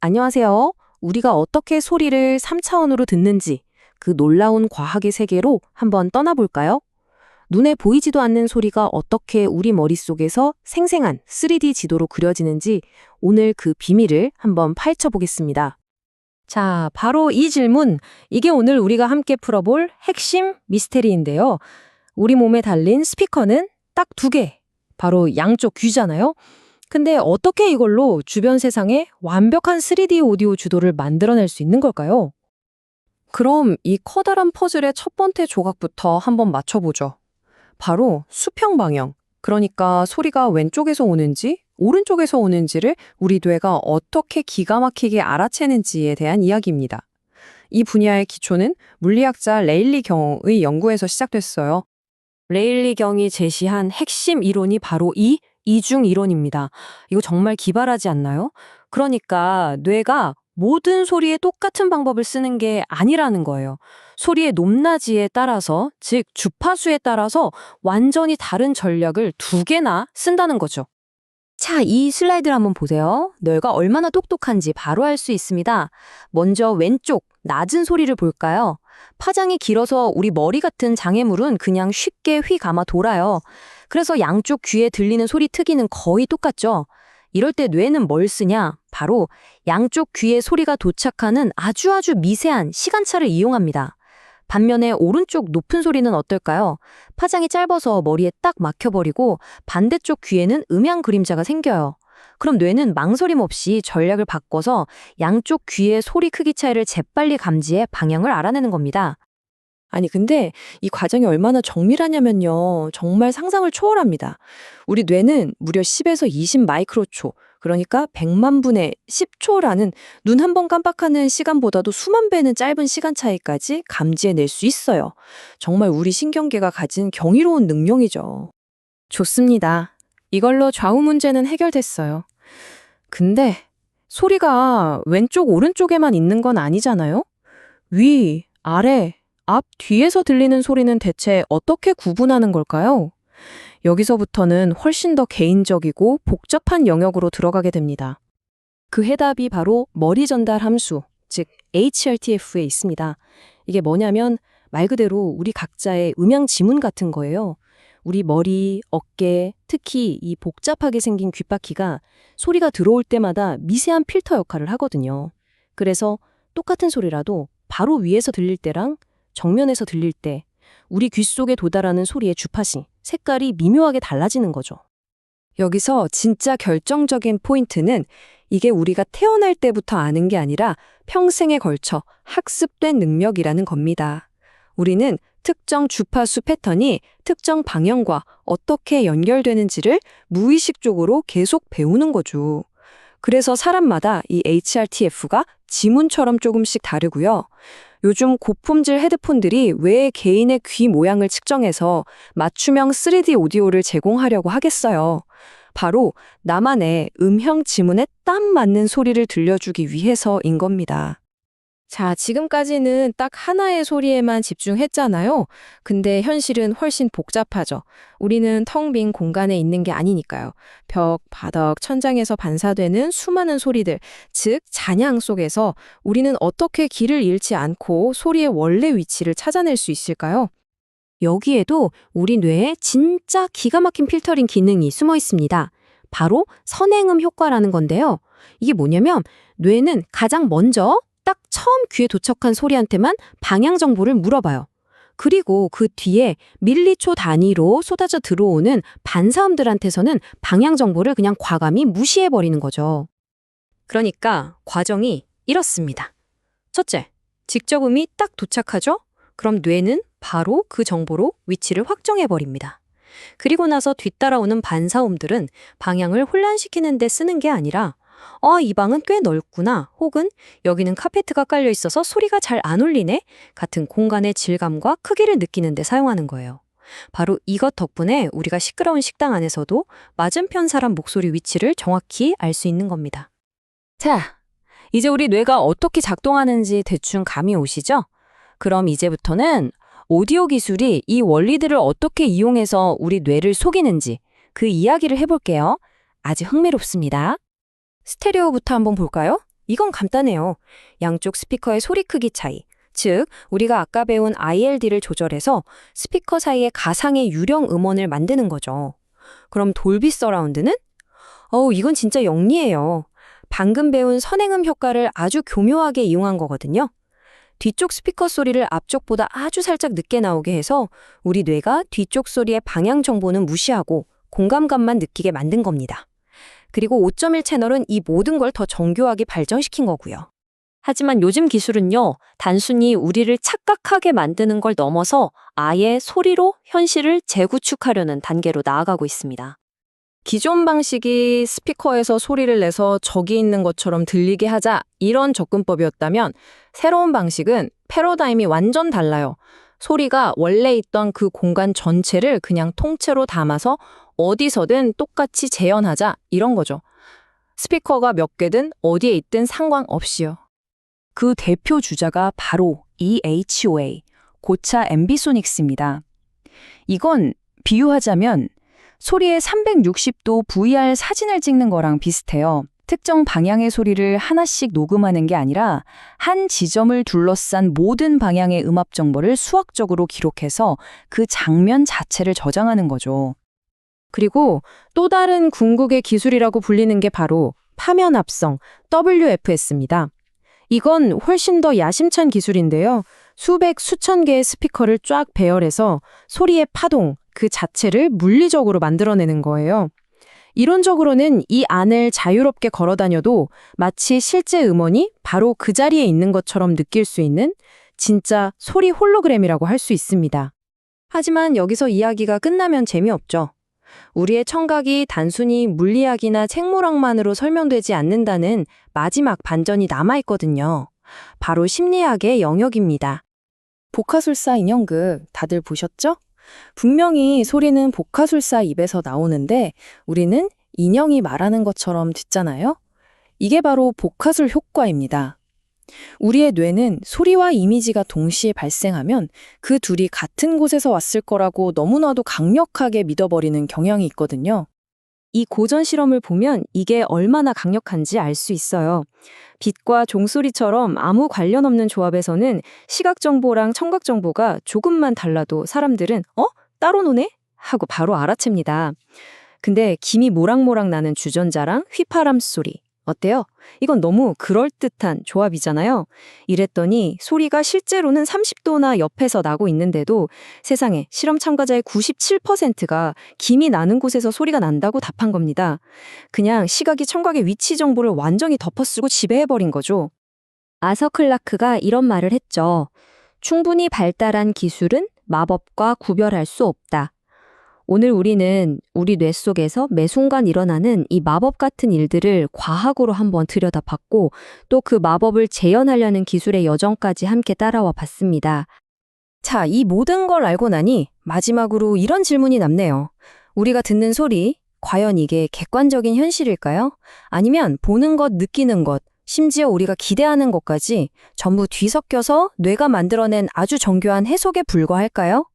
안녕하세요. 우리가 어떻게 소리를 3차원으로 듣는지 그 놀라운 과학의 세계로 한번 떠나볼까요? 눈에 보이지도 않는 소리가 어떻게 우리 머릿속에서 생생한 3D 지도로 그려지는지 오늘 그 비밀을 한번 파헤쳐 보겠습니다. 자, 바로 이 질문. 이게 오늘 우리가 함께 풀어볼 핵심 미스테리인데요. 우리 몸에 달린 스피커는 딱 두 개. 바로 양쪽 귀잖아요. 근데 어떻게 이걸로 주변 세상에 완벽한 3D 오디오 주도를 만들어낼 수 있는 걸까요? 그럼 이 커다란 퍼즐의 첫 번째 조각부터 한번 맞춰보죠. 바로 수평 방향. 그러니까 소리가 왼쪽에서 오는지 오른쪽에서 오는지를 우리 뇌가 어떻게 기가 막히게 알아채는지에 대한 이야기입니다. 이 분야의 기초는 물리학자 레일리 경의 연구에서 시작됐어요. 레일리 경이 제시한 핵심 이론이 바로 이 이중 이론입니다. 이거 정말 기발하지 않나요? 그러니까 뇌가 모든 소리에 똑같은 방법을 쓰는 게 아니라는 거예요. 소리의 높낮이에 따라서, 즉 주파수에 따라서 완전히 다른 전략을 두 개나 쓴다는 거죠. 자, 이 슬라이드를 한번 보세요. 뇌가 얼마나 똑똑한지 바로 알 수 있습니다. 먼저 왼쪽, 낮은 소리를 볼까요? 파장이 길어서 우리 머리 같은 장애물은 그냥 쉽게 휘감아 돌아요. 그래서 양쪽 귀에 들리는 소리 특이는 거의 똑같죠. 이럴 때 뇌는 뭘 쓰냐? 바로 양쪽 귀에 소리가 도착하는 아주 미세한 시간차를 이용합니다. 반면에 오른쪽 높은 소리는 어떨까요? 파장이 짧아서 머리에 딱 막혀버리고 반대쪽 귀에는 음향 그림자가 생겨요. 그럼 뇌는 망설임 없이 전략을 바꿔서 양쪽 귀의 소리 크기 차이를 재빨리 감지해 방향을 알아내는 겁니다. 아니, 근데 이 과정이 얼마나 정밀하냐면요. 정말 상상을 초월합니다. 우리 뇌는 무려 10에서 20 마이크로초, 그러니까 100만 분의 10초라는 눈 한 번 깜빡하는 시간보다도 수만 배는 짧은 시간 차이까지 감지해낼 수 있어요. 정말 우리 신경계가 가진 경이로운 능력이죠. 좋습니다. 이걸로 좌우 문제는 해결됐어요. 근데 소리가 왼쪽, 오른쪽에만 있는 건 아니잖아요? 위, 아래, 앞, 뒤에서 들리는 소리는 대체 어떻게 구분하는 걸까요? 여기서부터는 훨씬 더 개인적이고 복잡한 영역으로 들어가게 됩니다. 그 해답이 바로 머리 전달 함수, 즉 HRTF에 있습니다. 이게 뭐냐면 말 그대로 우리 각자의 음향 지문 같은 거예요. 우리 머리, 어깨, 특히 이 복잡하게 생긴 귓바퀴가 소리가 들어올 때마다 미세한 필터 역할을 하거든요. 그래서 똑같은 소리라도 바로 위에서 들릴 때랑 정면에서 들릴 때 우리 귀 속에 도달하는 소리의 주파시, 색깔이 미묘하게 달라지는 거죠. 여기서 진짜 결정적인 포인트는 이게 우리가 태어날 때부터 아는 게 아니라 평생에 걸쳐 학습된 능력이라는 겁니다. 우리는 특정 주파수 패턴이 특정 방향과 어떻게 연결되는지를 무의식적으로 계속 배우는 거죠. 그래서 사람마다 이 HRTF가 지문처럼 조금씩 다르고요. 요즘 고품질 헤드폰들이 왜 개인의 귀 모양을 측정해서 맞춤형 3D 오디오를 제공하려고 하겠어요. 바로 나만의 음형 지문에 딱 맞는 소리를 들려주기 위해서인 겁니다. 자, 지금까지는 딱 하나의 소리에만 집중했잖아요. 근데 현실은 훨씬 복잡하죠. 우리는 텅 빈 공간에 있는 게 아니니까요. 벽, 바닥, 천장에서 반사되는 수많은 소리들, 즉 잔향 속에서 우리는 어떻게 길을 잃지 않고 소리의 원래 위치를 찾아낼 수 있을까요? 여기에도 우리 뇌에 진짜 기가 막힌 필터링 기능이 숨어 있습니다. 바로 선행음 효과라는 건데요. 이게 뭐냐면 뇌는 가장 먼저 딱 처음 귀에 도착한 소리한테만 방향 정보를 물어봐요. 그리고 그 뒤에 밀리초 단위로 쏟아져 들어오는 반사음들한테서는 방향 정보를 그냥 과감히 무시해버리는 거죠. 그러니까 과정이 이렇습니다. 첫째, 직접음이 딱 도착하죠? 그럼 뇌는 바로 그 정보로 위치를 확정해버립니다. 그리고 나서 뒤따라오는 반사음들은 방향을 혼란시키는 데 쓰는 게 아니라 이 방은 꽤 넓구나, 혹은 여기는 카페트가 깔려 있어서 소리가 잘 안 울리네 같은 공간의 질감과 크기를 느끼는 데 사용하는 거예요. 바로 이것 덕분에 우리가 시끄러운 식당 안에서도 맞은편 사람 목소리 위치를 정확히 알 수 있는 겁니다. 자, 이제 우리 뇌가 어떻게 작동하는지 대충 감이 오시죠? 그럼 이제부터는 오디오 기술이 이 원리들을 어떻게 이용해서 우리 뇌를 속이는지 그 이야기를 해볼게요. 아주 흥미롭습니다. 스테레오부터 한번 볼까요? 이건 간단해요. 양쪽 스피커의 소리 크기 차이. 즉, 우리가 아까 배운 ILD를 조절해서 스피커 사이에 가상의 유령 음원을 만드는 거죠. 그럼 돌비 서라운드는? 이건 진짜 영리해요. 방금 배운 선행음 효과를 아주 교묘하게 이용한 거거든요. 뒤쪽 스피커 소리를 앞쪽보다 아주 살짝 늦게 나오게 해서 우리 뇌가 뒤쪽 소리의 방향 정보는 무시하고 공감감만 느끼게 만든 겁니다. 그리고 5.1 채널은 이 모든 걸 더 정교하게 발전시킨 거고요. 하지만 요즘 기술은요, 단순히 우리를 착각하게 만드는 걸 넘어서 아예 소리로 현실을 재구축하려는 단계로 나아가고 있습니다. 기존 방식이 스피커에서 소리를 내서 저기 있는 것처럼 들리게 하자 이런 접근법이었다면 새로운 방식은 패러다임이 완전 달라요. 소리가 원래 있던 그 공간 전체를 그냥 통째로 담아서 어디서든 똑같이 재현하자 이런 거죠. 스피커가 몇 개든 어디에 있든 상관없이요. 그 대표 주자가 바로 EHOA, 고차 앰비소닉스입니다. 이건 비유하자면 소리의 360도 VR 사진을 찍는 거랑 비슷해요. 특정 방향의 소리를 하나씩 녹음하는 게 아니라 한 지점을 둘러싼 모든 방향의 음압 정보를 수학적으로 기록해서 그 장면 자체를 저장하는 거죠. 그리고 또 다른 궁극의 기술이라고 불리는 게 바로 파면 합성, WFS입니다. 이건 훨씬 더 야심찬 기술인데요. 수백, 수천 개의 스피커를 쫙 배열해서 소리의 파동, 그 자체를 물리적으로 만들어내는 거예요. 이론적으로는 이 안을 자유롭게 걸어 다녀도 마치 실제 음원이 바로 그 자리에 있는 것처럼 느낄 수 있는 진짜 소리 홀로그램이라고 할 수 있습니다. 하지만 여기서 이야기가 끝나면 재미없죠. 우리의 청각이 단순히 물리학이나 생물학만으로 설명되지 않는다는 마지막 반전이 남아있거든요. 바로 심리학의 영역입니다. 복화술사 인형극 다들 보셨죠? 분명히 소리는 복화술사 입에서 나오는데 우리는 인형이 말하는 것처럼 듣잖아요? 이게 바로 복화술 효과입니다. 우리의 뇌는 소리와 이미지가 동시에 발생하면 그 둘이 같은 곳에서 왔을 거라고 너무나도 강력하게 믿어버리는 경향이 있거든요. 이 고전 실험을 보면 이게 얼마나 강력한지 알 수 있어요. 빛과 종소리처럼 아무 관련 없는 조합에서는 시각 정보랑 청각 정보가 조금만 달라도 사람들은 따로 노네? 하고 바로 알아챕니다. 근데 김이 모락모락 나는 주전자랑 휘파람 소리. 어때요? 이건 너무 그럴듯한 조합이잖아요. 이랬더니 소리가 실제로는 30도나 옆에서 나고 있는데도 세상에 실험 참가자의 97%가 김이 나는 곳에서 소리가 난다고 답한 겁니다. 그냥 시각이 청각의 위치 정보를 완전히 덮어쓰고 지배해버린 거죠. 아서 클라크가 이런 말을 했죠. 충분히 발달한 기술은 마법과 구별할 수 없다. 오늘 우리는 우리 뇌 속에서 매 순간 일어나는 이 마법 같은 일들을 과학으로 한번 들여다봤고 또 그 마법을 재현하려는 기술의 여정까지 함께 따라와 봤습니다. 자, 이 모든 걸 알고 나니 마지막으로 이런 질문이 남네요. 우리가 듣는 소리, 과연 이게 객관적인 현실일까요? 아니면 보는 것, 느끼는 것, 심지어 우리가 기대하는 것까지 전부 뒤섞여서 뇌가 만들어낸 아주 정교한 해석에 불과할까요?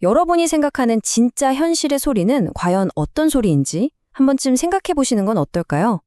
여러분이 생각하는 진짜 현실의 소리는 과연 어떤 소리인지 한 번쯤 생각해 보시는 건 어떨까요?